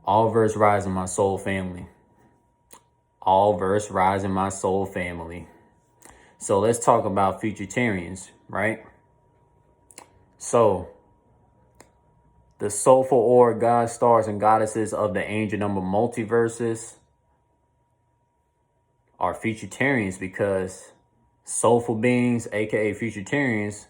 All verse rising, my soul family. All verse rising, my soul family. So let's talk about Futurtarians, right? So the soulful orb, gods, stars, and goddesses of the angel number multiverses are Futurtarians, because soulful beings, aka Futurtarians,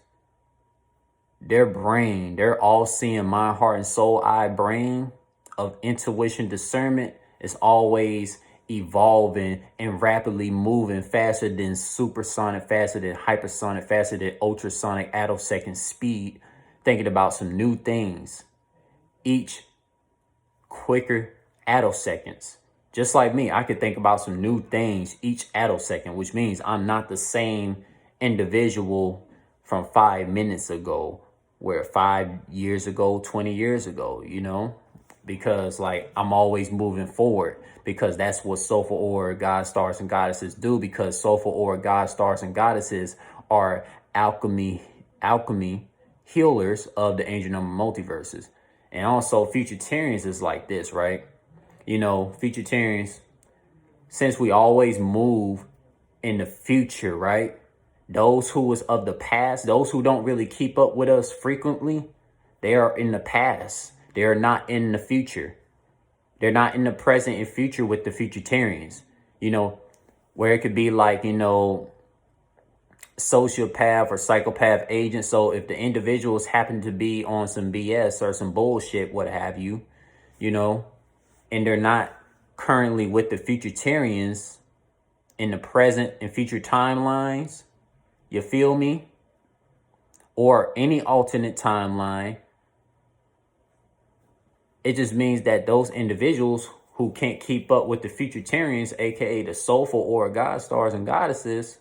their brain, their all-seeing mind, heart, and soul eye brain of intuition, discernment is always evolving and rapidly moving faster than supersonic, faster than hypersonic, faster than ultrasonic attosecond speed, thinking about some new things each quicker attoseconds. Just like me, I could think about some new things each attosecond, which means I'm not the same individual from 5 minutes ago, where 5 years ago, 20 years ago, you know, because like I'm always moving forward, because that's what soulful orb, gods, stars, and goddesses do, because soulful orb, gods, stars, and goddesses are alchemy healers of the angel number multiverses. And also Futurtarians is like this, right? You know, Futurtarians, since we always move in the future, right? Those who is of the past, those who don't really keep up with us frequently, they are in the past. They are not in the future. They're not in the present and future with the Futurtarians. You know, where it could be like, you know, sociopath or psychopath agent. So if the individuals happen to be on some BS or some bullshit, what have you, you know, and they're not currently with the Futurtarians in the present and future timelines, you feel me? Or any alternate timeline, it just means that those individuals who can't keep up with the Futurtarians, aka the soulful or god stars and goddesses,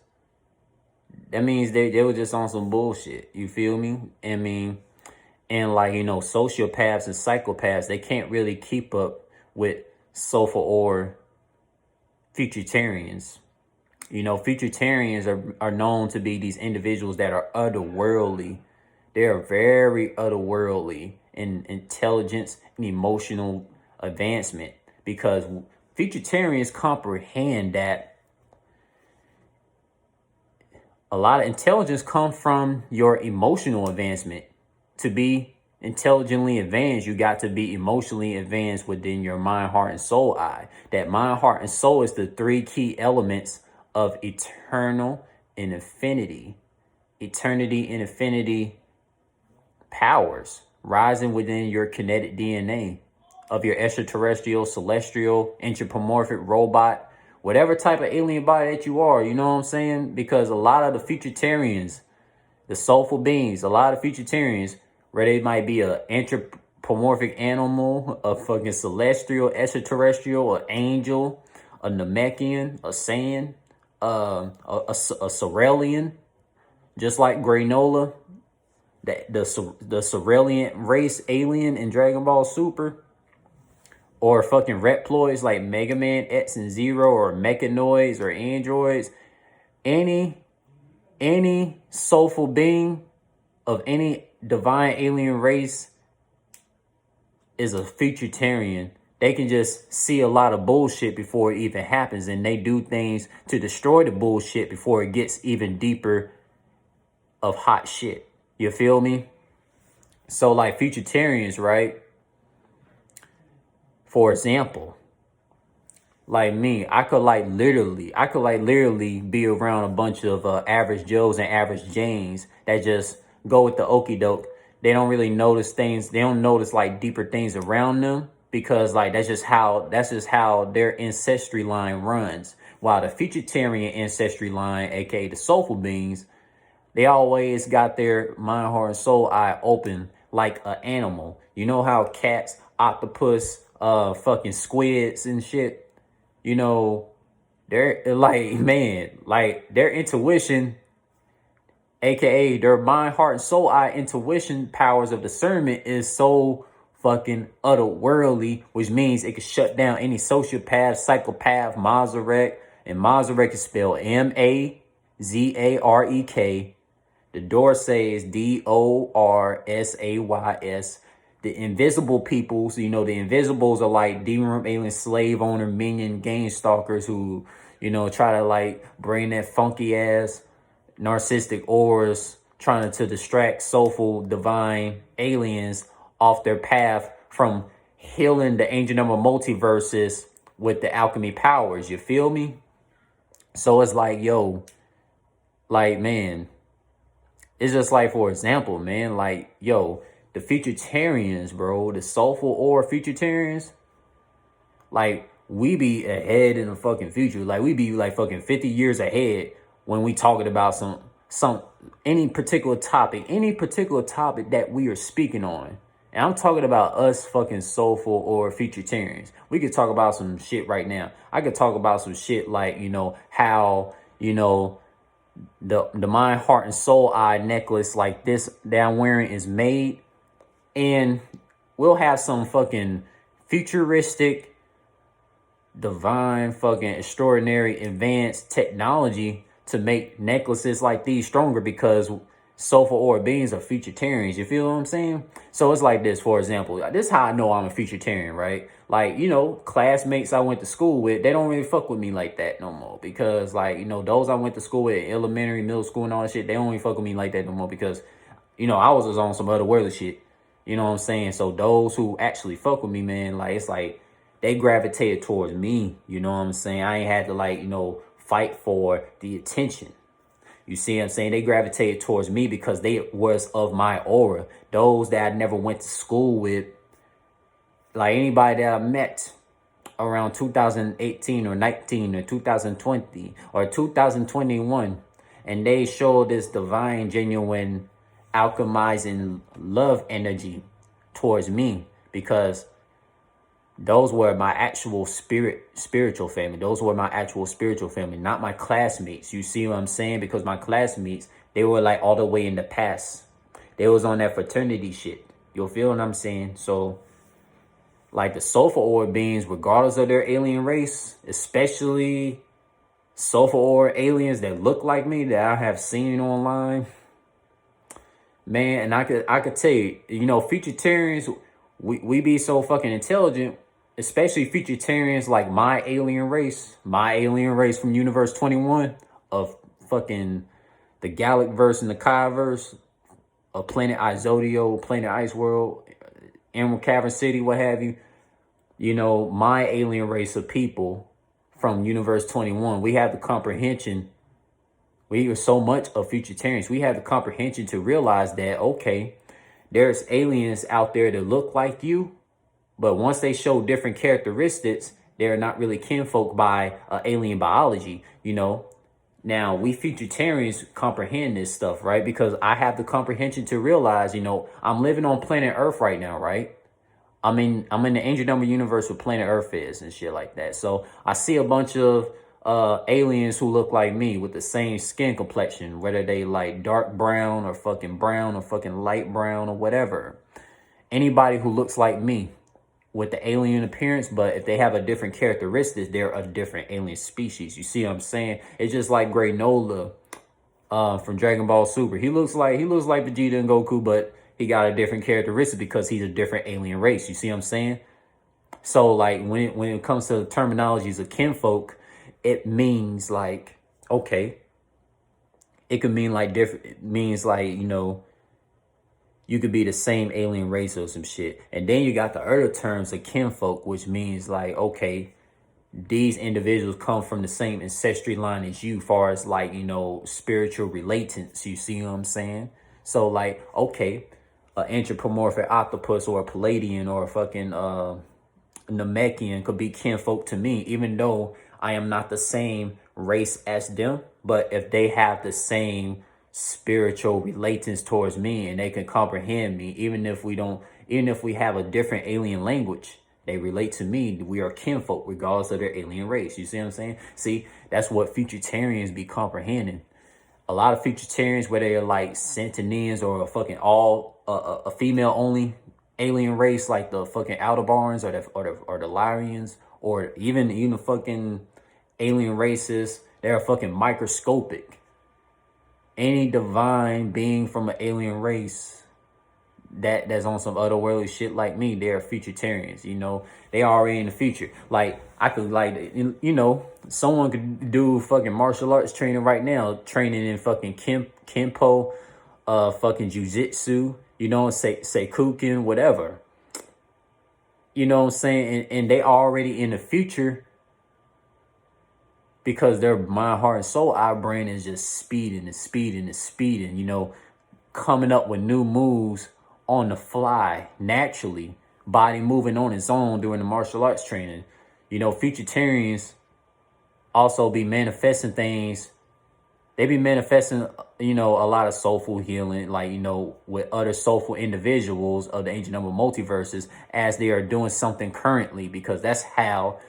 that means they were just on some bullshit. You feel me? I mean, and like, you know, sociopaths and psychopaths, they can't really keep up with soulful or Futurtarians. You know, Futurtarians are known to be these individuals that are otherworldly. They are very otherworldly in intelligence and emotional advancement, because Futurtarians comprehend that a lot of intelligence comes from your emotional advancement. To be intelligently advanced, you got to be emotionally advanced within your mind, heart, and soul eye. That mind, heart, and soul is the 3 key elements of eternal and infinity. Eternity and infinity powers rising within your kinetic DNA of your extraterrestrial, celestial, anthropomorphic robot, whatever type of alien body that you are, you know what I'm saying? Because a lot of the Futurtarians, the soulful beings, a lot of Futurtarians, where they might be an anthropomorphic animal, a fucking celestial, extraterrestrial, an angel, a Namekian, a Saiyan, a Cerealian, just like Granola, the Cerealian race alien in Dragon Ball Super, or fucking reploids like Mega Man X and Zero, or mechanoids or androids. Any soulful being of any divine alien race is a Futurtarian. They can just see a lot of bullshit before it even happens, and they do things to destroy the bullshit before it gets even deeper of hot shit. You feel me? So like Futurtarians, right? For example, like me, I could literally be around a bunch of average Joes and average Janes that just go with the okie doke. They don't really notice things. They don't notice like deeper things around them, because like that's just how their ancestry line runs. While the Futurtarian ancestry line, aka the soulful beings, they always got their mind, heart, and soul eye open like an animal. You know how cats, octopus, fucking squids and shit, you know, they're like, man, like their intuition, aka their mind, heart, and soul eye intuition powers of discernment is so fucking otherworldly, which means it can shut down any sociopath, psychopath, Mazarek, and Mazarek is spelled Mazarek. The Dorsays, Dorsays. the invisible peoples. You know, the invisibles are like demon alien slave owner minion gang stalkers who, you know, try to like bring that funky ass narcissistic auras, trying to distract soulful divine aliens off their path from healing the ancient number multiverses with the alchemy powers. You feel me? So it's like, yo, like, man, it's just like, for example, man, like, yo, the Futurtarians, bro, the soulful or Futurtarians, like, we be ahead in the fucking future. Like, we be like fucking 50 years ahead when we talking about any particular topic that we are speaking on. And I'm talking about us fucking soulful or Futurtarians. We could talk about some shit right now. I could talk about some shit like, you know, how, you know, the mind, heart, and soul eye necklace like this that I'm wearing is made. And we'll have some fucking futuristic, divine, fucking extraordinary, advanced technology to make necklaces like these stronger because soulful aura beings are Futurtarians. You feel what I'm saying? So it's like this, for example. This is how I know I'm a Futurtarian, right? Like, you know, classmates I went to school with, they don't really fuck with me like that no more. Because, like, you know, those I went to school with, elementary, middle school, and all that shit, they don't really fuck with me like that no more because, you know, I was just on some otherworldly shit. You know what I'm saying? So those who actually fuck with me, man, like, it's like they gravitated towards me. You know what I'm saying? I ain't had to, like, you know, fight for the attention. You see what I'm saying? They gravitated towards me because they was of my aura. Those that I never went to school with, like anybody that I met around 2018 or 19 or 2020 or 2021, and they showed this divine, genuine, alchemizing love energy towards me because those were my actual spiritual family. Those were my actual spiritual family, not my classmates. You see what I'm saying? Because my classmates, they were like all the way in the past. They was on that fraternity shit. You'll feel what I'm saying? So, like the soulful aura beings, regardless of their alien race, especially soulful aura aliens that look like me that I have seen online, man, and I could tell you, you know, Futurtarians, we be so fucking intelligent. Especially Futurtarians like my alien race from Universe 21 of fucking the Gallic verse and the Kai verse of Planet Isodio, Planet Ice World, Emerald Cavern City, what have you. You know, my alien race of people from Universe 21, we have the comprehension. We are so much of Futurtarians. We have the comprehension to realize that, okay, there's aliens out there that look like you, but once they show different characteristics, they're not really kinfolk by alien biology, you know. Now, we Futurtarians comprehend this stuff, right? Because I have the comprehension to realize, you know, I'm living on planet Earth right now, right? I'm in the angel number universe where planet Earth is and shit like that. So I see a bunch of aliens who look like me with the same skin complexion, whether they like dark brown or fucking light brown or whatever. Anybody who looks like me with the alien appearance, but if they have a different characteristics, they're a different alien species. You see what I'm saying? It's just like Granola from Dragon Ball Super. He looks like Vegeta and Goku, but he got a different characteristic because he's a different alien race. You see what I'm saying? So like when it comes to the terminologies of kinfolk, it means like, okay, it could mean like different. It means like, you know, you could be the same alien race or some shit. And then you got the other terms of kinfolk, which means like, okay, these individuals come from the same ancestry line as you, far as like, you know, spiritual relatance. You see what I'm saying? So like, okay, an anthropomorphic octopus or a Palladian or a fucking Namekian could be kinfolk to me, even though I am not the same race as them. But if they have the same spiritual relatance towards me and they can comprehend me, even if we have a different alien language, they relate to me. We are kinfolk regardless of their alien race. You see what I'm saying? See, that's what Futurtarians be comprehending. A lot of Futurtarians, where they're like Centenians or a fucking a female only alien race like the fucking Aldebarans or the Lyrians, or even fucking alien races, they're fucking microscopic. Any divine being from an alien race, that's on some otherworldly shit like me, they're Futurtarians. You know, they already in the future. Like I could like, you know, someone could do fucking martial arts training right now, training in fucking Kempo, fucking jujitsu, you know, say kukin, whatever. You know what I'm saying? And they already in the future because their mind, heart, and soul, our brain is just speeding and speeding and speeding, you know, coming up with new moves on the fly, naturally, body moving on its own during the martial arts training. You know, Futurtarians also be manifesting things. They be manifesting, you know, a lot of soulful healing, like, you know, with other soulful individuals of the ancient number multiverses as they are doing something currently, because that's how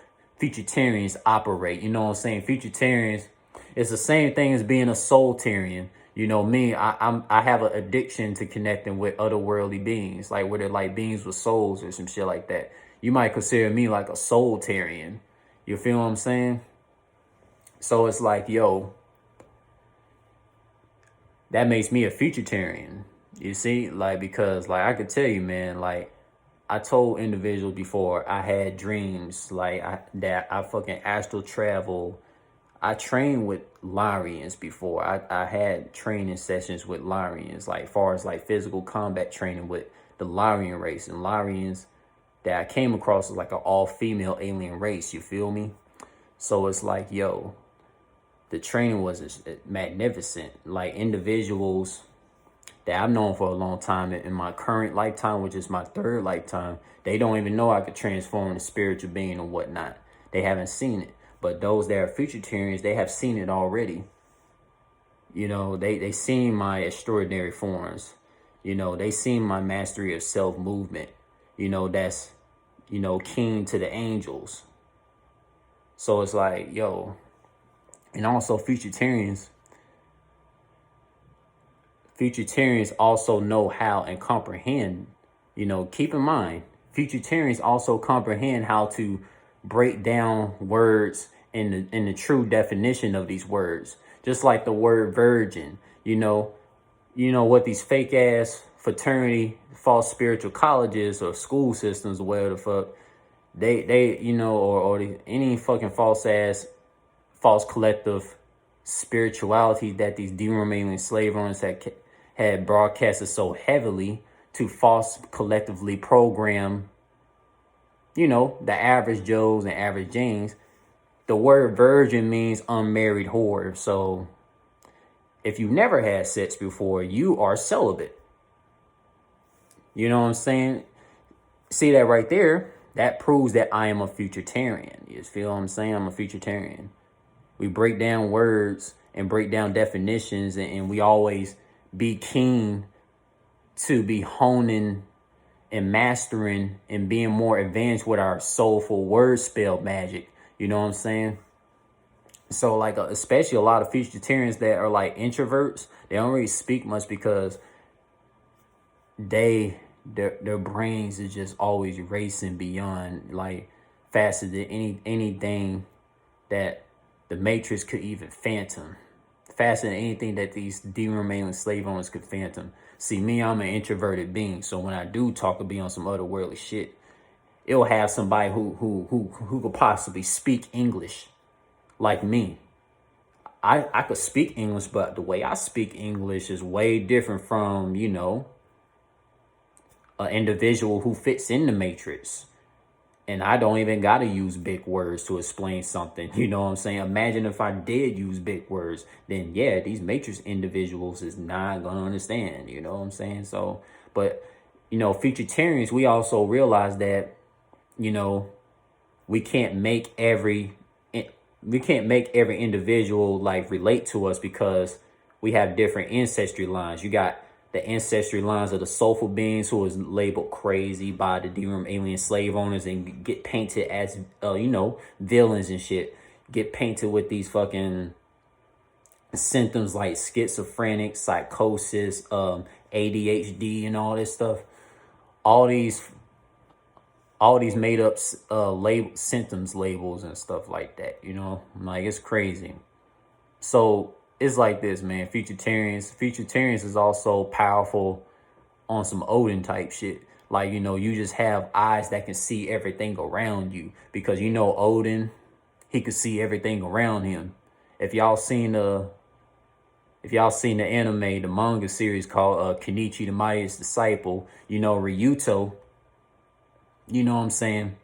Futurtarians operate. You know what I'm saying? Futurtarians, it's the same thing as being a soultarian. You know me, I have an addiction to connecting with otherworldly beings, like where they're like beings with souls or some shit like that. You might consider me like a soultarian. You feel what I'm saying? So it's like, yo, that makes me a Futurtarian. You see, like, because like I could tell you, man, like I told individuals before, I had dreams like that I fucking astral travel. I trained with Lyrians before. I had training sessions with Lyrians, like far as like physical combat training with the Lyrian race. And Lyrians that I came across is like an all-female alien race, you feel me? So it's like, yo, the training was magnificent. Like individuals that I've known for a long time in my current lifetime, which is my third lifetime, they don't even know I could transform into spiritual being or whatnot. They haven't seen it. But those that are Futurtarians, they have seen it already. You know, they seen my extraordinary forms. You know, they seen my mastery of self movement. You know, that's, you know, keen to the angels. So it's like, yo, and also Futurtarians also know how and comprehend, you know, keep in mind, Futurtarians also comprehend how to break down words in the true definition of these words. Just like the word virgin, you know what these fake ass fraternity, false spiritual colleges or school systems or whatever the fuck, they you know, or any fucking false collective spirituality that these derailing slave owners had broadcasted so heavily to false collectively program, you know, the average Joes and average Janes. The word virgin means unmarried whore. So if you've never had sex before, you are celibate. You know what I'm saying? See that right there? That proves that I am a Futurtarian. You feel what I'm saying? I'm a Futurtarian. We break down words and break down definitions, and we always be keen to be honing and mastering and being more advanced with our soulful word spell magic. You know what I'm saying? So like, especially a lot of Futurtarians that are like introverts, they don't really speak much because their brains is just always racing beyond, like, faster than anything that the Matrix could even phantom. Faster than anything that these derailing slave owners could phantom. See, me, I'm an introverted being, so when I do talk, it'll be on some otherworldly shit. It'll have somebody who could possibly speak English like me. I could speak English, but the way I speak English is way different from, you know, an individual who fits in the Matrix. And I don't even got to use big words to explain something. You know what I'm saying? Imagine if I did use big words, then yeah, these Matrix individuals is not going to understand. You know what I'm saying? So, but, you know, Futurtarians, we also realize that, you know, we can't make every individual like relate to us because we have different ancestry lines. You got the ancestry lines of the soulful beings who is labeled crazy by the alien slave owners and get painted as, you know, villains and shit. Get painted with these fucking symptoms like schizophrenic, psychosis, ADHD, and all this stuff. All these made up symptoms labels and stuff like that, you know, like it's crazy. So it's like this, man. Futurtarians is also powerful on some Odin type shit. Like, you know, you just have eyes that can see everything around you. Because, you know, Odin, he could see everything around him. If y'all seen the anime, the manga series called Kenichi the Mightiest Disciple, you know, Ryuto, you know what I'm saying?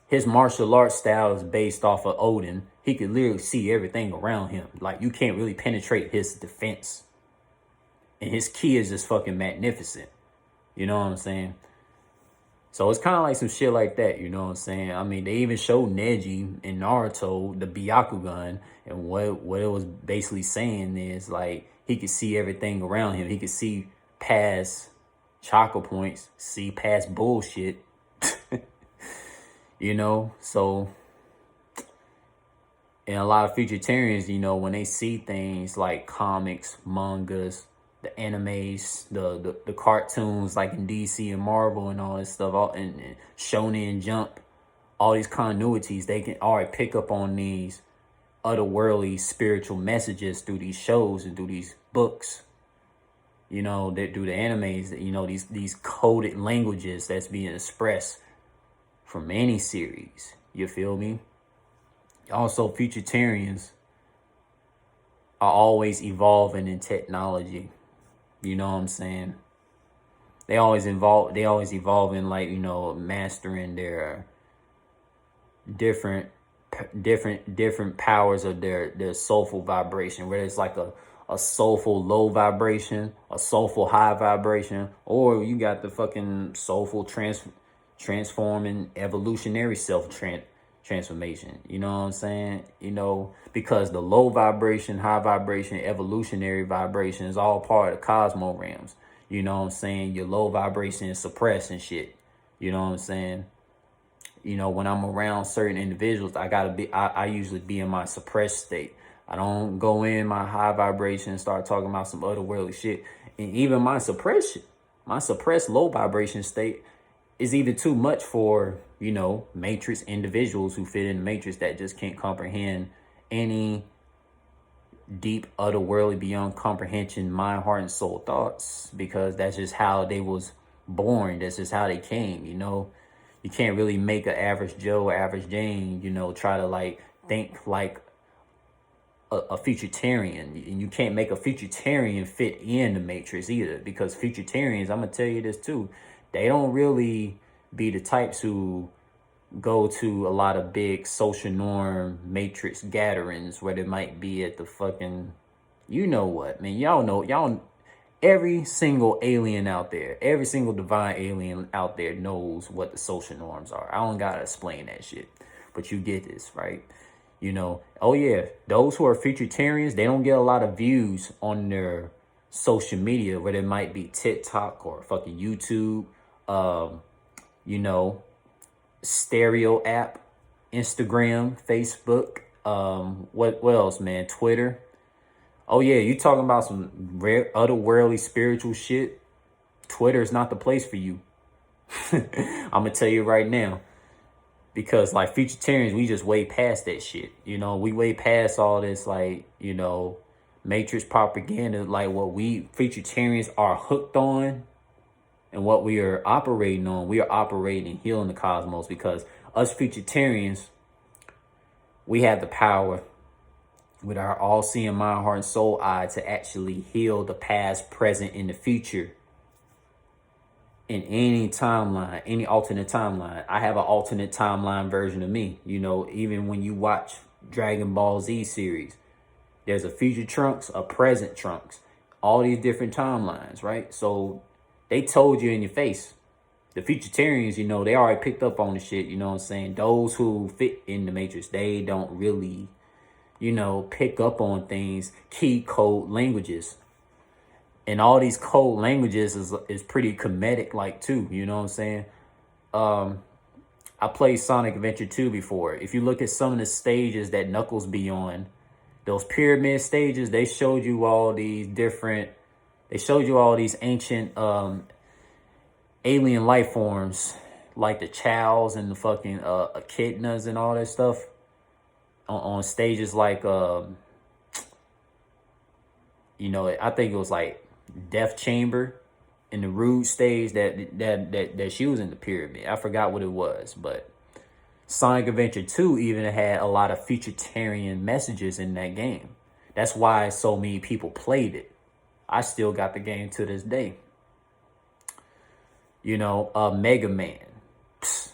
His martial arts style is based off of Odin. He could literally see everything around him. Like, you can't really penetrate his defense. And his ki is just fucking magnificent. You know what I'm saying? So it's kind of like some shit like that, you know what I'm saying? I mean, they even showed Neji in Naruto, the Byakugan, and what it was basically saying is, like, he could see everything around him. He could see past chakra points, see past bullshit, you know? So, and a lot of Futurtarians, you know, when they see things like comics, mangas, the animes, the cartoons like in DC and Marvel and all this stuff, and Shonen Jump, all these continuities, they can already pick up on these otherworldly spiritual messages through these shows and through these books. You know, that through the animes, you know, these coded languages that's being expressed from any series. You feel me? Also, Futurtarians are always evolving in technology. You know what I'm saying? They always evolve in, like, you know, mastering their different powers of their soulful vibration, whether it's like a soulful low vibration, a soulful high vibration, or you got the fucking soulful transforming evolutionary transformation. You know what I'm saying? You know, because the low vibration, high vibration, evolutionary vibration is all part of the cosmorams. You know what I'm saying? Your low vibration is suppressed and shit. You know what I'm saying? You know, when I'm around certain individuals, I usually be in my suppressed state. I don't go in my high vibration and start talking about some otherworldly shit. And even my suppressed low vibration state is either too much for, you know, matrix individuals who fit in the matrix that just can't comprehend any deep, otherworldly, beyond comprehension, mind, heart, and soul thoughts, because that's just how they was born. That's just how they came, you know. You can't really make an average Joe or average Jane, you know, try to, like, think like a Futurtarian. And you can't make a Futurtarian fit in the matrix either, because Futurtarians, I'm going to tell you this too, they don't really be the types who go to a lot of big social norm matrix gatherings where they might be at the fucking, you know what, man, y'all, every single alien out there, every single divine alien out there knows what the social norms are. I don't gotta explain that shit, but you get this, right? You know, oh yeah, those who are Futurtarians, they don't get a lot of views on their social media, where it might be TikTok or fucking YouTube, you know, stereo app, Instagram, Facebook, what else, man? Twitter. Oh yeah, you talking about some rare otherworldly spiritual shit? Twitter is not the place for you. I'm gonna tell you right now, because like Futurtarians, we just way past that shit. You know, we way past all this, like, you know, matrix propaganda, like what we Futurtarians are hooked on. And what we are operating on, we are operating and healing the cosmos, because us Futurtarians, we have the power with our all-seeing mind, heart, and soul eye to actually heal the past, present, and the future in any timeline, any alternate timeline. I have an alternate timeline version of me. You know, even when you watch Dragon Ball Z series, there's a future Trunks, a present Trunks, all these different timelines, right? So they told you in your face. The Futurtarians, you know, they already picked up on the shit, you know what I'm saying? Those who fit in the matrix, they don't really, you know, pick up on things, key code languages. And all these code languages is pretty comedic like too, you know what I'm saying? I played Sonic Adventure 2 before. If you look at some of the stages that Knuckles be on, those pyramid stages, they showed you all these ancient alien life forms, like the chows and the fucking echidnas and all that stuff on stages like, you know, I think it was like Death Chamber. in the rude stage that she was in the pyramid. I forgot what it was, but Sonic Adventure 2 even had a lot of Futurtarian messages in that game. That's why so many people played it. I still got the game to this day. You know, Mega Man.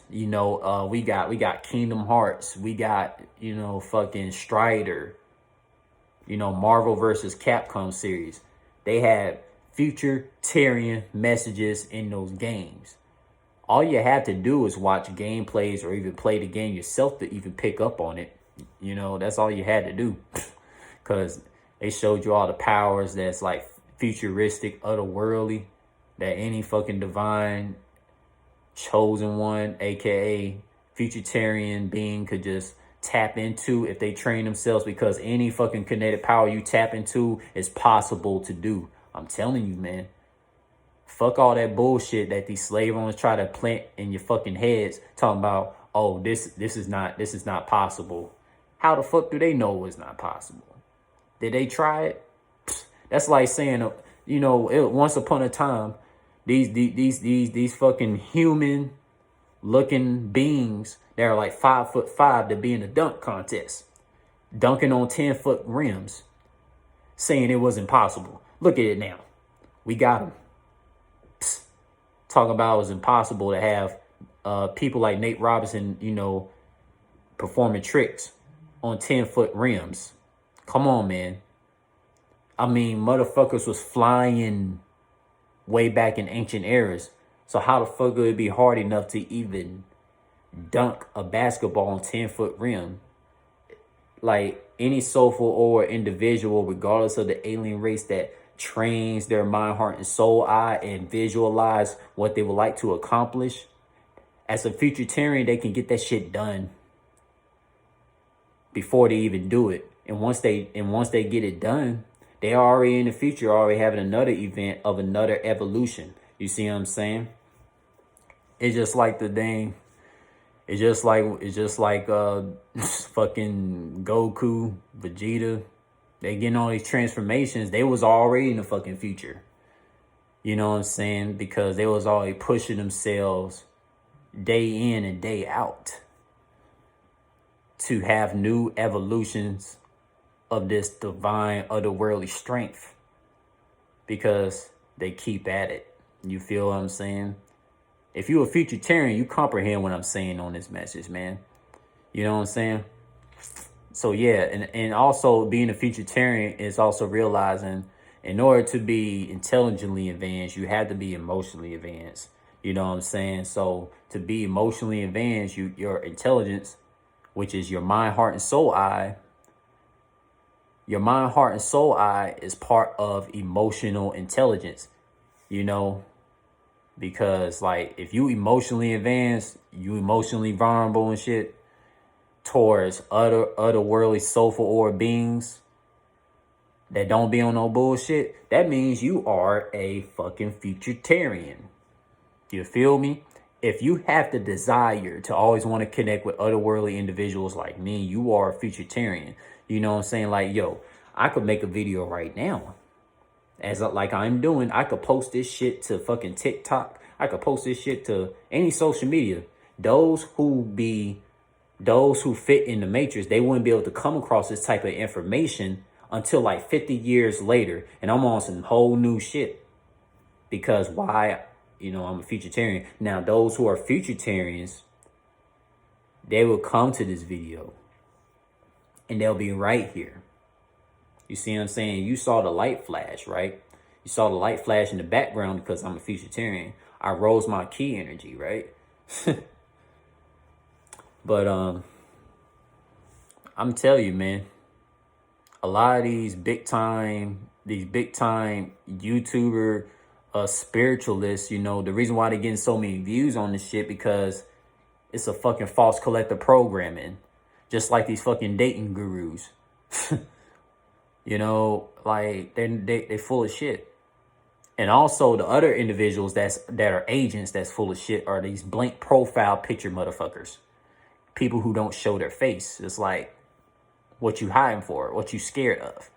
You know, we got Kingdom Hearts. We got, you know, fucking Strider. You know, Marvel versus Capcom series. They had Futurtarian messages in those games. All you have to do is watch gameplays or even play the game yourself to even pick up on it. You know, that's all you had to do. Because they showed you all the powers that's like futuristic, otherworldly, that any fucking divine chosen one, aka Futurtarian being, could just tap into if they train themselves, because any fucking kinetic power you tap into is possible to do. I'm telling you, man. Fuck all that bullshit that these slave owners try to plant in your fucking heads, talking about, oh, this is not possible. How the fuck do they know it's not possible? Did they try it? That's like saying, you know, once upon a time, these fucking human looking beings that are like 5'5" to be in a dunk contest, dunking on 10-foot rims, saying it was impossible. Look at it now. We got them. Talking about it was impossible to have people like Nate Robinson, you know, performing tricks on 10-foot rims. Come on, man. I mean, motherfuckers was flying way back in ancient eras. So how the fuck would it be hard enough to even dunk a basketball on 10-foot rim? Like any soulful or individual, regardless of the alien race that trains their mind, heart, and soul eye and visualize what they would like to accomplish, as a Futurtarian, they can get that shit done before they even do it. And once they get it done, they are already in the future, already having another event of another evolution. You see what I'm saying? It's just like the thing. It's just like fucking Goku, Vegeta. They getting all these transformations. They was already in the fucking future. You know what I'm saying? Because they was already pushing themselves day in and day out to have new evolutions of this divine otherworldly strength, because they keep at it. You feel what I'm saying? If you're a Futurtarian, you comprehend what I'm saying on this message, man. You know what I'm saying? So yeah, and also being a Futurtarian is also realizing, in order to be intelligently advanced, you have to be emotionally advanced. You know what I'm saying? So to be emotionally advanced, your intelligence, which is your mind, heart, and soul eye. Your mind, heart, and soul eye is part of emotional intelligence, you know, because like if you emotionally advanced, you emotionally vulnerable and shit towards otherworldly soulful or beings that don't be on no bullshit, that means you are a fucking Futurtarian. You feel me? If you have the desire to always want to connect with otherworldly individuals like me, you are a Futurtarian. You know what I'm saying? Like, yo, I could make a video right now, like I'm doing. I could post this shit to fucking TikTok. I could post this shit to any social media. Those who fit in the matrix, they wouldn't be able to come across this type of information until like 50 years later. And I'm on some whole new shit. Because why? You know, I'm a Futurtarian. Now, those who are Futurtarians, they will come to this video and they'll be right here. You see what I'm saying? You saw the light flash, right? You saw the light flash in the background because I'm a Futurtarian. I rose my key energy, right? But I'm telling you, man, a lot of these big time YouTuber spiritualists, you know, the reason why they're getting so many views on this shit, because it's a fucking false collective programming, just like these fucking dating gurus. You know, like they full of shit. And also the other individuals that are agents that's full of shit are these blank profile picture motherfuckers. People who don't show their face. It's like, what you hiding for? What you scared of?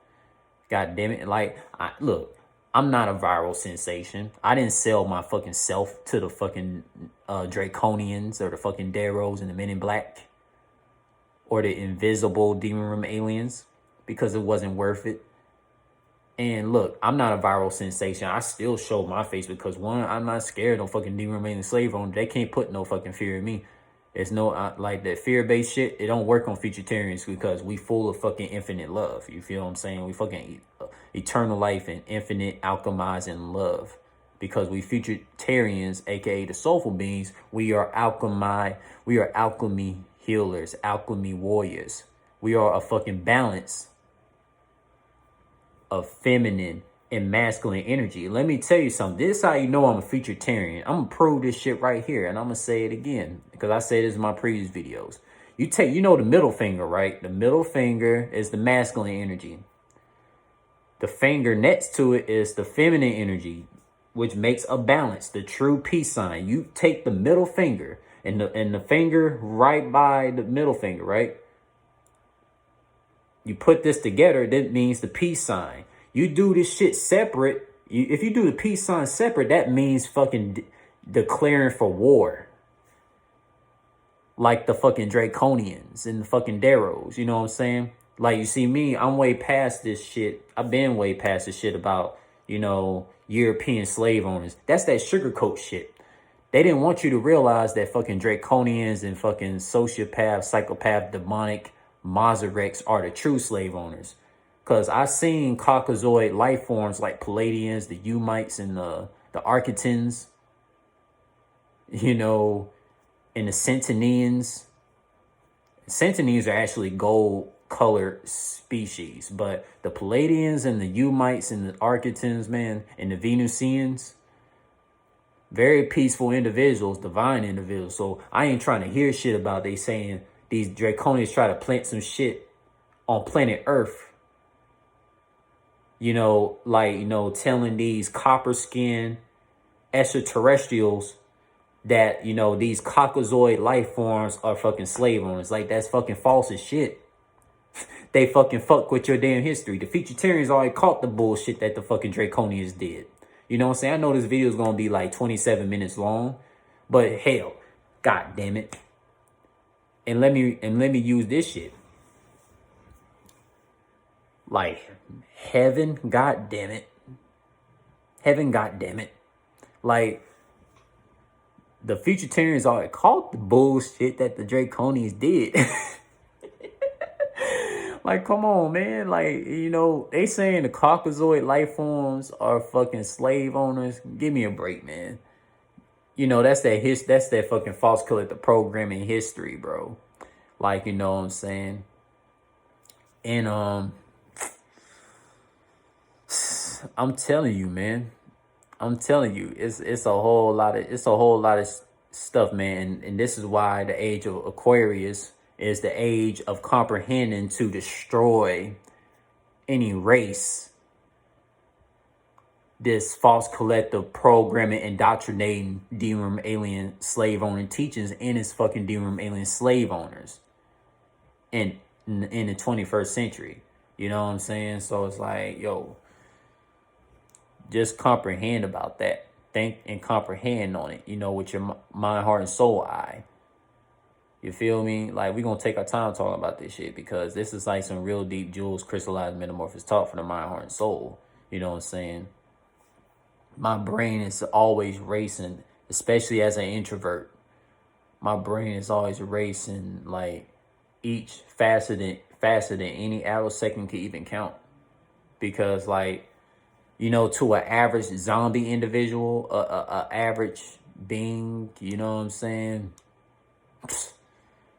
God damn it. Like, look, I'm not a viral sensation. I didn't sell my fucking self to the fucking Draconians or the fucking Darrows and the Men in Black or the invisible demon room aliens because it wasn't worth it. And look, I'm not a viral sensation. I still show my face because, one, I'm not scared of no fucking demon room alien slave owner. They can't put no fucking fear in me. There's no, like, that fear-based shit, it don't work on Futurtarians because we full of fucking infinite love. You feel what I'm saying? We fucking eternal life and infinite alchemizing love. Because we Futurtarians, aka the soulful beings, we are alchemy healers, alchemy warriors. We are a fucking balance of feminine and masculine energy. Let me tell you something. This is how you know I'm a Futurtarian. I'm gonna prove this shit right here, and I'm gonna say it again because I said this in my previous videos. You know the middle finger, right? The middle finger is the masculine energy. The finger next to it is the feminine energy, which makes a balance, the true peace sign. You take the middle finger and the finger right by the middle finger, right? You put this together, that means the peace sign. You do this shit separate. If you do the peace sign separate, that means fucking declaring for war. Like the fucking Draconians and the fucking Darrows, you know what I'm saying? Like, you see me, I'm way past this shit. I've been way past this shit about, you know, European slave owners. That's that sugarcoat shit. They didn't want you to realize that fucking Draconians and fucking sociopath, psychopath, demonic Mazarex are the true slave owners. Because I've seen Caucasoid life forms like Palladians, the Umites, and the Architans, you know, and the Centenians. Centenians are actually gold-colored species, but the Palladians and the Umites and the Architans, man, and the Venusians, very peaceful individuals, divine individuals. So I ain't trying to hear shit about they saying these Draconians try to plant some shit on planet Earth. You know, like, you know, telling these copper skin extraterrestrials that, you know, these Caucasoid life forms are fucking slave owners. Like, that's fucking false as shit. They fucking fuck with your damn history. The Futurtarians already caught the bullshit that the fucking Draconians did. You know what I'm saying? I know this video is going to be like 27 minutes long, but hell, god damn it. And let me use this shit. Like, heaven, god damn it. Heaven, god damn it. Like, the Futurtarians already caught the bullshit that the Draconians did. Like, come on, man. Like, you know, they saying the Caucasoid life forms are fucking slave owners. Give me a break, man. You know, that's that fucking false collective programming history, bro. Like, you know what I'm saying? And I'm telling you, man. I'm telling you, it's a whole lot of stuff, man. And this is why the age of Aquarius is the age of comprehending to destroy and erase this false collective programming, indoctrinating demon alien slave owner teachings and its fucking demon alien slave owners in the 21st century. You know what I'm saying? So it's like, yo, just comprehend about that. Think and comprehend on it, you know, with your mind, heart, and soul eye. You feel me? Like, we're going to take our time talking about this shit because this is like some real deep jewels, crystallized metamorphosis talk for the mind, heart, and soul. You know what I'm saying? My brain is always racing, especially as an introvert. My brain is always racing, like, each facet than any hour second could even count. Because, like, you know, to an average zombie individual, a average being, you know what I'm saying?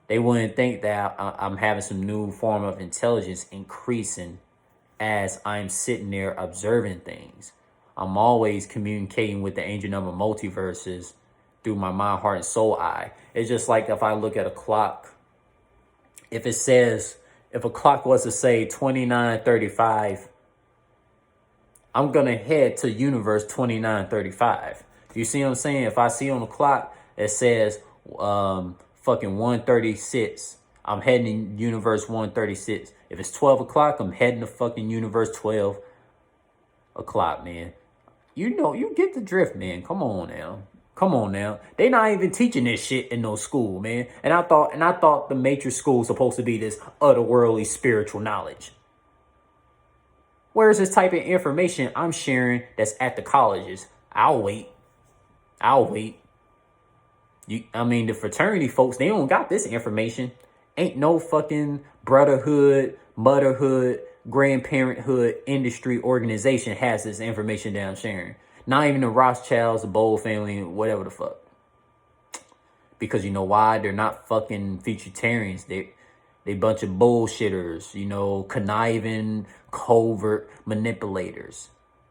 They wouldn't think that I'm having some new form of intelligence increasing as I'm sitting there observing things. I'm always communicating with the angel number multiverses through my mind, heart, and soul eye. It's just like if I look at a clock, if a clock was to say 29:35, I'm going to head to universe 29:35. You see what I'm saying? If I see on the clock, it says fucking 1:36, I'm heading to universe 1:36. If it's 12 o'clock, I'm heading to fucking universe 12 o'clock, man. you get the drift, man. Come on now. Come on now. They not even teaching this shit in no school, man. And I thought the Matrix school was supposed to be this otherworldly spiritual knowledge. Where's this type of information I'm sharing that's at the colleges? I'll wait. The fraternity folks, they don't got this information. Ain't no fucking brotherhood, motherhood, grandparenthood industry organization has this information down sharing. Not even the Rothschilds, the Bowl family, whatever the fuck. Because you know why? They're not fucking Futurtarians. They bunch of bullshitters, conniving, covert manipulators.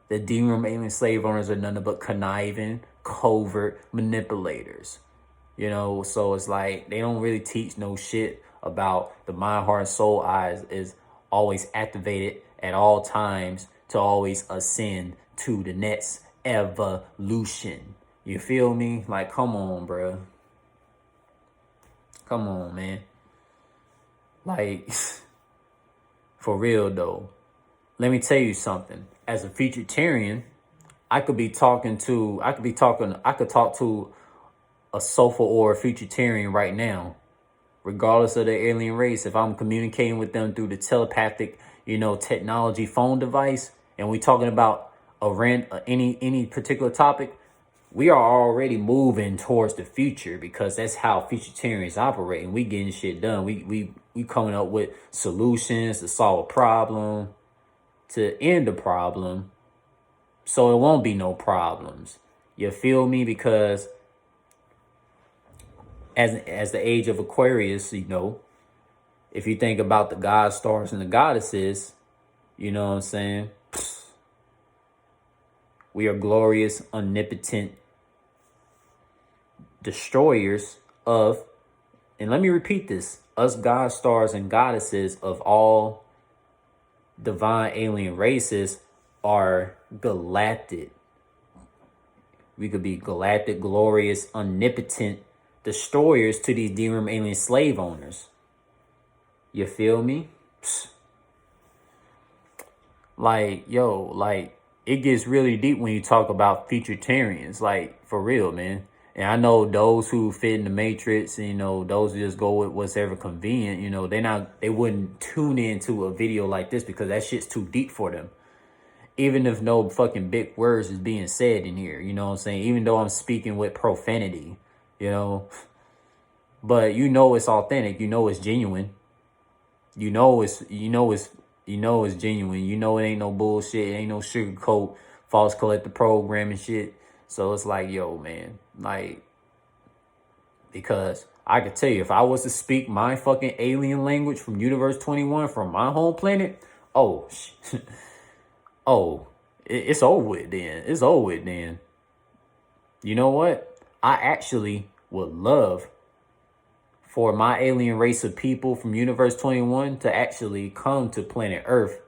The D-room alien slave owners are nothing but conniving, covert manipulators. So it's like they don't really teach no shit about the mind, heart, and soul eyes is always activated at all times to always ascend to the next evolution. You feel me? Like, come on, bro. Come on, man. Like, for real though. Let me tell you something. As a Futurtarian, I could talk to a SOULFUL or a Futurtarian right now, regardless of their alien race. If I'm communicating with them through the telepathic, technology phone device, and we talking about any particular topic, we are already moving towards the future because that's how Futurtarians operate, and we getting shit done. We coming up with solutions to solve a problem, to end the problem, so it won't be no problems. You feel me? Because as the age of Aquarius, if you think about the god stars and the goddesses, you know what I'm saying? We are glorious, omnipotent destroyers of, and let me repeat this, us god stars and goddesses of all divine alien races are galactic. We could be galactic, glorious, omnipotent destroyers to these D-room alien slave owners. You feel me? Like, it gets really deep when you talk about Futurtarians, like, for real, man. And I know those who fit in the matrix, and, those who just go with what's ever convenient, they wouldn't tune into a video like this because that shit's too deep for them. Even if no fucking big words is being said in here, you know what I'm saying? Even though I'm speaking with profanity, but it's authentic, it's genuine. It's genuine. It ain't no bullshit. It ain't no sugarcoat, false collector program and shit. So it's like, yo, man, like, because I could tell you, if I was to speak my fucking alien language from Universe 21 from my home planet, it's over with then. It's over with then. You know what? I actually would love for my alien race of people from Universe 21 to actually come to planet Earth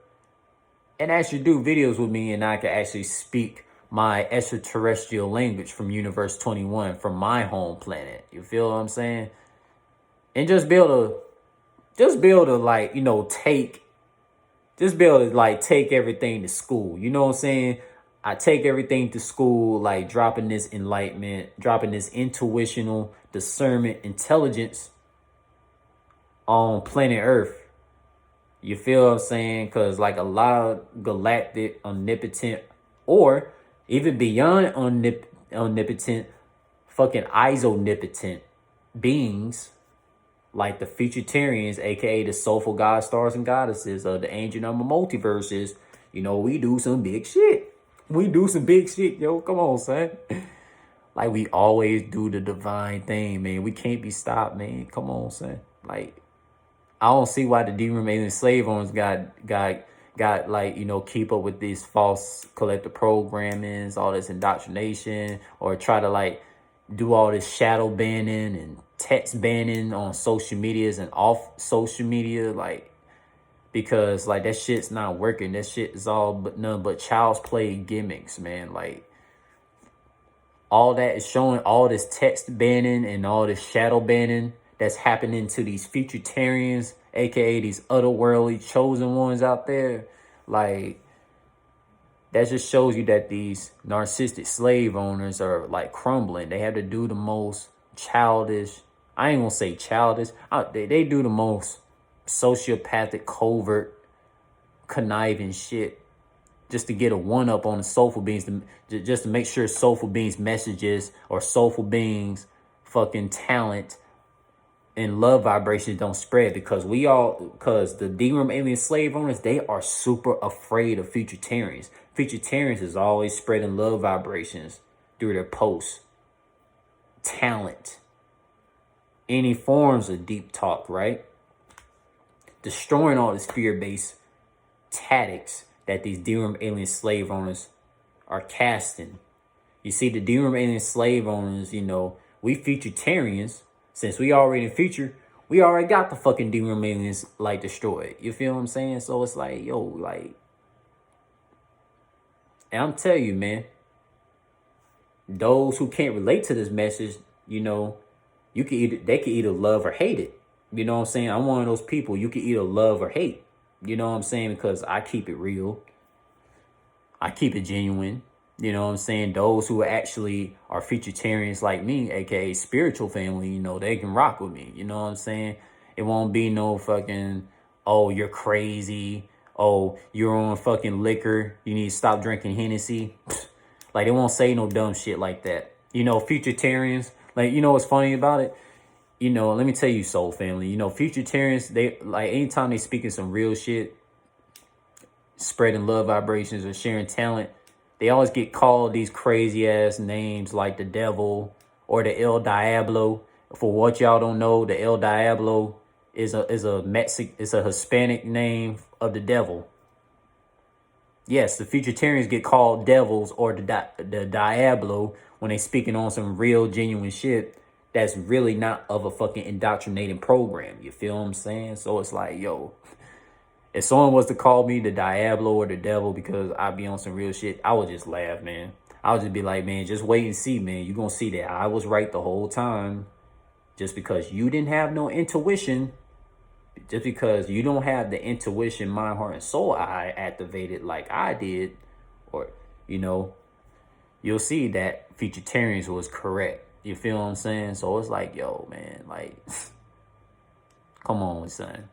and actually do videos with me, and I could actually speak my extraterrestrial language from Universe 21 from my home planet. You feel what I'm saying? And just be able to like, take everything to school. You know what I'm saying? I take everything to school, like dropping this enlightenment, dropping this intuitional discernment, intelligence on planet Earth. You feel what I'm saying? Because like a lot of galactic, omnipotent, or even beyond omnipotent, fucking isomnipotent beings, like the Futurtarians, aka the SOULFUL god stars and goddesses of the ancient number multiverses, we do some big shit. We do some big shit, yo. Come on, son. Like, we always do the divine thing, man. We can't be stopped, man. Come on, son. Like, I don't see why the D-room alien slave owners got like, keep up with these false collective programmings, all this indoctrination, or try to like do all this shadow banning and text banning on social medias and off social media, like, because like that shit's not working. That shit is all but none but child's play gimmicks, man. Like, all that is showing, all this text banning and all this shadow banning that's happening to these Futurtarians, aka these otherworldly chosen ones out there. Like, that just shows you that these narcissistic slave owners are like crumbling. They have to do the most childish, I ain't gonna say childish, they do the most sociopathic, covert, conniving shit just to get a one-up on the soulful beings, just to make sure soulful beings messages or soulful beings fucking talent and love vibrations don't spread, because the D-Room alien slave owners, they are super afraid of Futurtarians. Futurtarians is always spreading love vibrations through their posts, talent, any forms of deep talk, right? Destroying all this fear-based tactics that these D-Room alien slave owners are casting. You see, the D-Room alien slave owners, you know, we Futurtarians, since we already in future, we already got the fucking D-Room aliens like destroyed. You feel what I'm saying? So it's like, yo, like, and I'm telling you, man, those who can't relate to this message, you know, they can either love or hate it. You know what I'm saying? I'm one of those people, you can either love or hate. You know what I'm saying? Because I keep it real. I keep it genuine. You know what I'm saying? Those who actually are Futurtarians like me, aka spiritual family, you know, they can rock with me. You know what I'm saying? It won't be no fucking, oh, you're crazy. Oh, you're on fucking liquor. You need to stop drinking Hennessy. Like, they won't say no dumb shit like that. You know, Futurtarians, like, you know what's funny about it? You know, let me tell you, soul family, you know, Futurtarians, they, like, anytime they speaking some real shit, spreading love vibrations or sharing talent, they always get called these crazy ass names like the devil or the El Diablo. For what y'all don't know, the El Diablo is a Hispanic name of the devil. Yes, the Futurtarians get called devils or the Diablo when they speaking on some real genuine shit that's really not of a fucking indoctrinating program. You feel what I'm saying? So it's like, yo, if someone was to call me the Diablo or the devil because I be on some real shit, I would just laugh, man. I would just be like, man, just wait and see, man. You're going to see that I was right the whole time. Just because you didn't have no intuition, just because you don't have the intuition, mind, heart, and soul eye activated like I did, or, you know, you'll see that Futurtarians was correct. You feel what I'm saying? So it's like, yo, man, like, come on, son.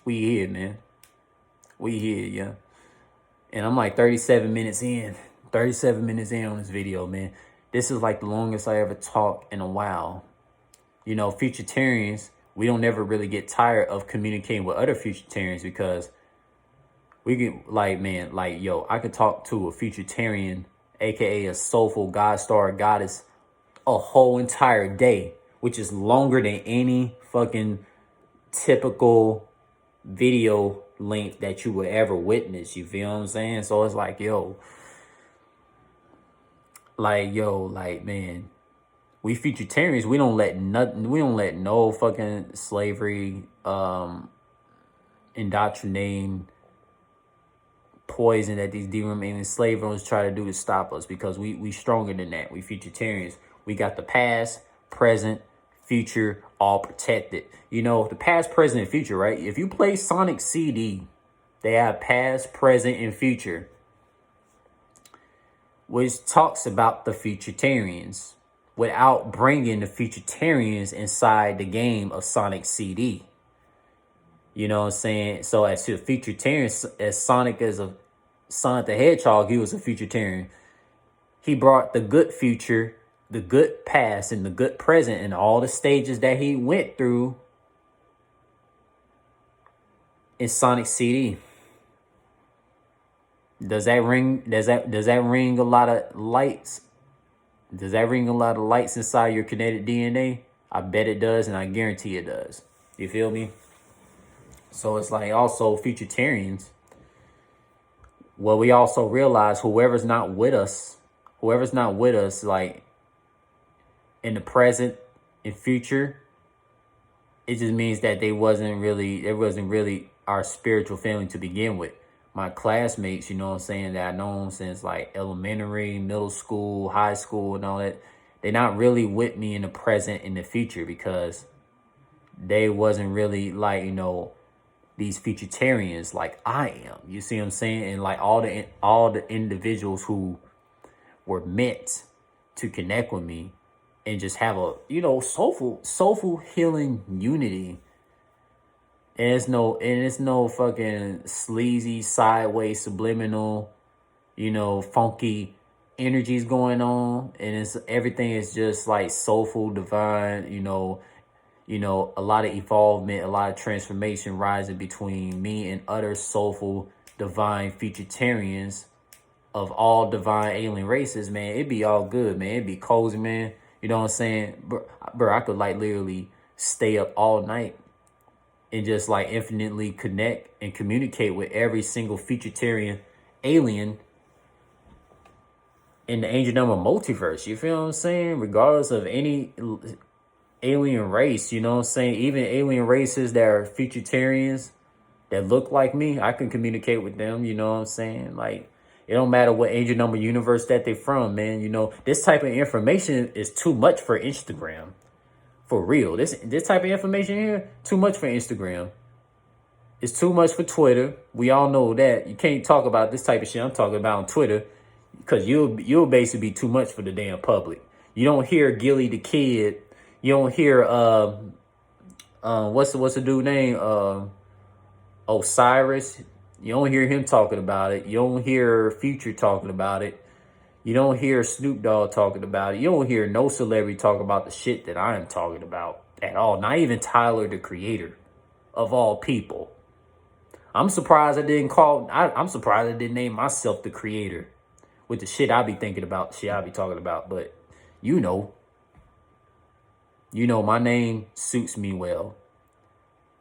We here, man. We here, yeah. And I'm like 37 minutes in. 37 minutes in on this video, man. This is like the longest I ever talked in a while. You know, Futurtarians, we don't ever really get tired of communicating with other Futurtarians, because we get, like, man, like, yo, I could talk to a Futurtarian, aka a soulful god star goddess, a whole entire day, which is longer than any fucking typical video length that you would ever witness. You feel what I'm saying? So it's like, yo, man, we Futurtarians, we don't let no fucking slavery, indoctrinating poison that these D-Room alien slave owners try to do to stop us, because we stronger than that. We Futurtarians. We got the past, present, future, all protected. You know, the past, present, and future, right? If you play Sonic CD, they have past, present, and future, which talks about the Futurtarians without bringing the Futurtarians inside the game of Sonic CD. You know what I'm saying? So as to Futurtarians, as Sonic the Hedgehog, he was a Futurtarian. He brought the good future, the good past, and the good present, and all the stages that he went through in Sonic CD. Does that ring a lot of lights? Does that ring a lot of lights inside your kinetic DNA? I bet it does, and I guarantee it does. You feel me? So it's like, also Futurtarians, well, we also realize whoever's not with us, like in the present and future, it just means that it wasn't really our spiritual family to begin with. My classmates, you know what I'm saying, that I've known since like elementary, middle school, high school, and all that, they're not really with me in the present and the future, because they wasn't really, like, you know, these Futurtarians like I am. You see what I'm saying? And like all the individuals who were meant to connect with me and just have a, you know, soulful healing unity. And it's no fucking sleazy, sideways, subliminal, you know, funky energies going on. And everything is just like soulful, divine, you know, a lot of evolvement, a lot of transformation rising between me and other soulful, divine Futurtarians of all divine alien races, man. It'd be all good, man. It'd be cozy, man. You know what I'm saying? Bro, I could like literally stay up all night and just like infinitely connect and communicate with every single Futurtarian alien in the angel number multiverse. You feel what I'm saying? Regardless of any alien race, you know what I'm saying? Even alien races that are Futurtarians that look like me, I can communicate with them, you know what I'm saying? Like, it don't matter what angel number universe that they from, man. You know, this type of information is too much for Instagram. For real. This type of information here, too much for Instagram. It's too much for Twitter. We all know that. You can't talk about this type of shit I'm talking about on Twitter because you'll basically be too much for the damn public. You don't hear Gilly the Kid. You don't hear what's the dude name? Osiris. You don't hear him talking about it. You don't hear Future talking about it. You don't hear Snoop Dogg talking about it. You don't hear no celebrity talk about the shit that I am talking about at all. Not even Tyler, the Creator, of all people. I'm surprised I didn't I'm surprised I didn't name myself the Creator with the shit I be thinking about, the shit I be talking about. But you know, my name suits me well.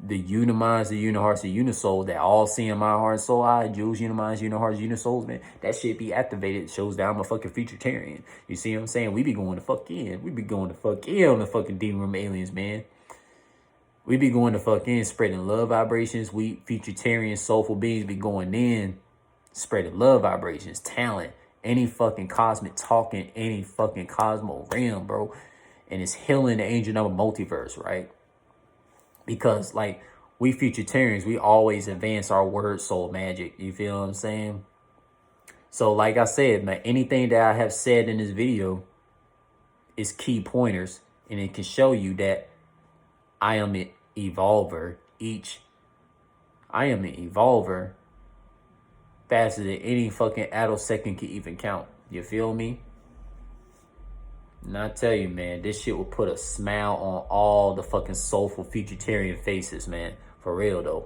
The Uniminds, the Unihearts, the Unisouls that all see in my heart and soul. Jules, Uniminds, Unihearts, Unisouls, man. That shit be activated. It shows that I'm a fucking Futurtarian. You see what I'm saying? We be going to fuck in. We be going to fuck in on the fucking demon room aliens, man. We be going to fuck in, spreading love vibrations. We Futurtarian soulful beings be going in, spreading love vibrations, talent, any fucking cosmic talking, any fucking cosmo realm, bro. And it's healing the angel number multiverse, right? Because, like, we Futurtarians, we always advance our word soul magic. You feel what I'm saying? So, like I said, man, anything that I have said in this video is key pointers. And it can show you that I am an evolver. I am an evolver faster than any fucking attosecond can even count. You feel me? And I tell you, man, this shit will put a smile on all the fucking soulful Futurtarian faces, man. For real, though.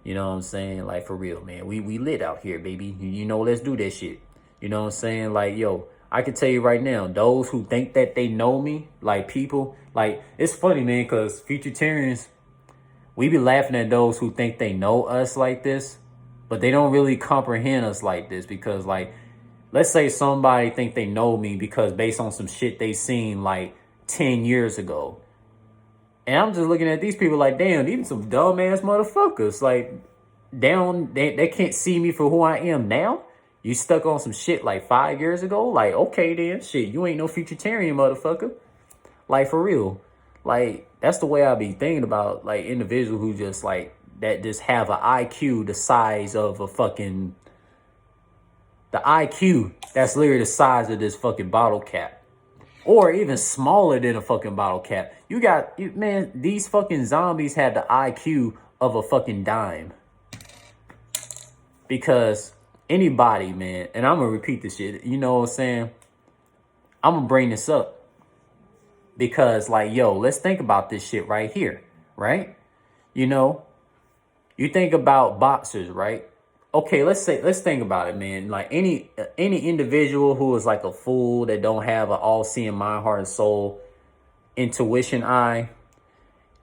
You know what I'm saying? Like, for real, man. We lit out here, baby. You know, let's do that shit. You know what I'm saying? Like, yo, I can tell you right now, those who think that they know me, like people, like, it's funny, man, because Futurtarians, we be laughing at those who think they know us like this, but they don't really comprehend us like this because, like, let's say somebody think they know me because based on some shit they seen like 10 years ago. And I'm just looking at these people like, damn, these some dumbass motherfuckers. Like, they can't see me for who I am now? You stuck on some shit like 5 years ago? Like, okay then, shit, you ain't no Futurtarian motherfucker. Like, for real. Like, that's the way I be thinking about, like, individuals who just, like, that just have an IQ the size of a fucking... The IQ, that's literally the size of this fucking bottle cap. Or even smaller than a fucking bottle cap. Man, these fucking zombies had the IQ of a fucking dime. Because anybody, man, and I'm going to repeat this shit. You know what I'm saying? I'm going to bring this up. Because, like, yo, let's think about this shit right here, right? You know, you think about boxers, right? Okay, let's think about it, man. Like any individual who is like a fool that don't have an all-seeing mind, heart, and soul intuition eye,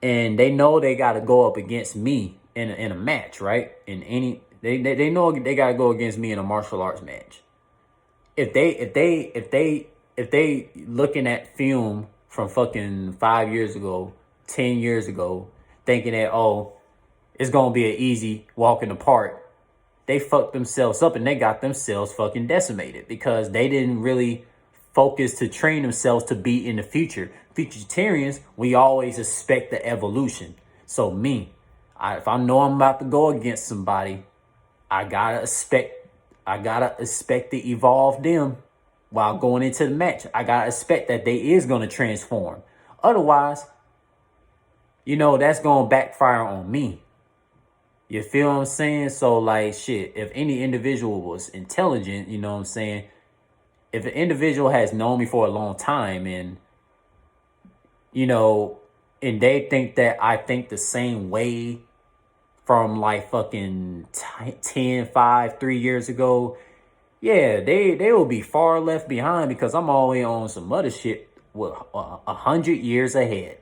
and they know they got to go up against me in a match, right? They know they got to go against me in a martial arts match. If they looking at film from fucking 5 years ago, 10 years ago, thinking that, oh, it's gonna be an easy walk in the park. They fucked themselves up and they got themselves fucking decimated because they didn't really focus to train themselves to be in the future. Futurtarians, we always expect the evolution. So me, If I know I'm about to go against somebody, I gotta expect to evolve them while going into the match. I gotta expect that they is gonna transform. Otherwise, that's gonna backfire on me. You feel what I'm saying? So like shit, if any individual was intelligent, you know what I'm saying? If an individual has known me for a long time and and they think that I think the same way from like fucking 10, 5, 3 years ago, yeah, they will be far left behind because I'm always on some other shit with 100 years ahead.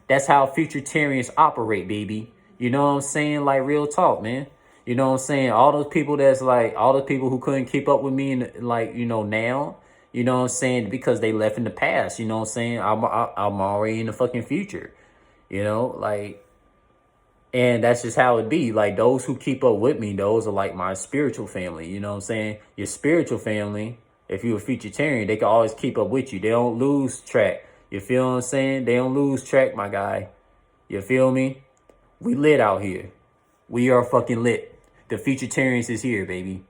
That's how Futurtarians operate, baby. You know what I'm saying? Like real talk, man. You know what I'm saying? All those people all those people who couldn't keep up with me now, you know what I'm saying? Because they left in the past, you know what I'm saying? I'm already in the fucking future, and that's just how it be. Like those who keep up with me, those are like my spiritual family, you know what I'm saying? Your spiritual family, if you're a Futurtarian, they can always keep up with you. They don't lose track. You feel what I'm saying? They don't lose track, my guy. You feel me? We lit out here. We are fucking lit. The Futurtarians is here, baby.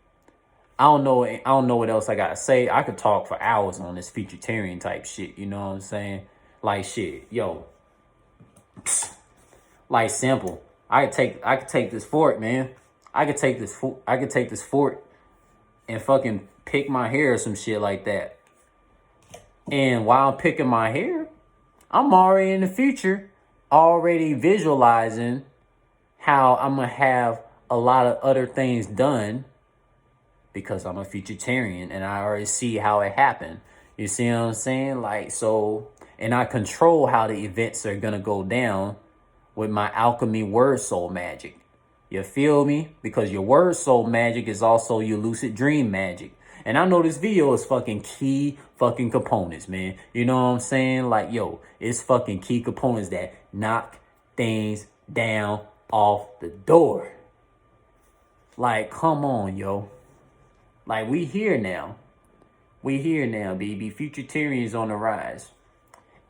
I don't know what else I gotta say. I could talk for hours on this Futurtarian type shit. You know what I'm saying? Like shit, yo. Like simple. I could take this fort, man. I could take this fort and fucking pick my hair or some shit like that. And while I'm picking my hair, I'm already in the future, already visualizing how I'm going to have a lot of other things done because I'm a Futurtarian and I already see how it happened. You see what I'm saying? Like, so, and I control how the events are going to go down with my alchemy word soul magic. You feel me? Because your word soul magic is also your lucid dream magic. And I know this video is fucking key fucking components, man. You know what I'm saying? Like, yo, it's fucking key components that knock things down off the door. Like, come on, yo. Like, we here now. We here now, baby. Futurtarians on the rise.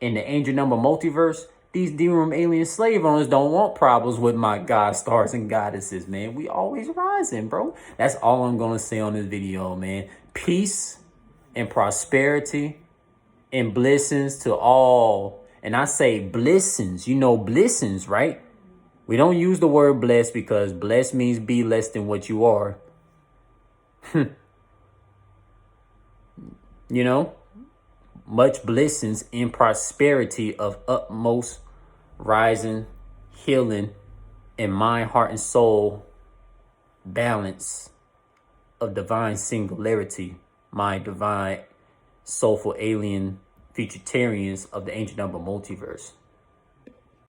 In the angel number multiverse, these D-room alien slave owners don't want problems with my god stars and goddesses, man. We always rising, bro. That's all I'm going to say on this video, man. Peace and prosperity and blessings to all. And I say blessings. You know blessings, right? We don't use the word blessed because blessed means be less than what you are. You know? Much blessings in prosperity of utmost rising, healing, and mind, heart, and soul balance of divine singularity. My divine, soulful alien Futurtarians of the ancient number multiverse.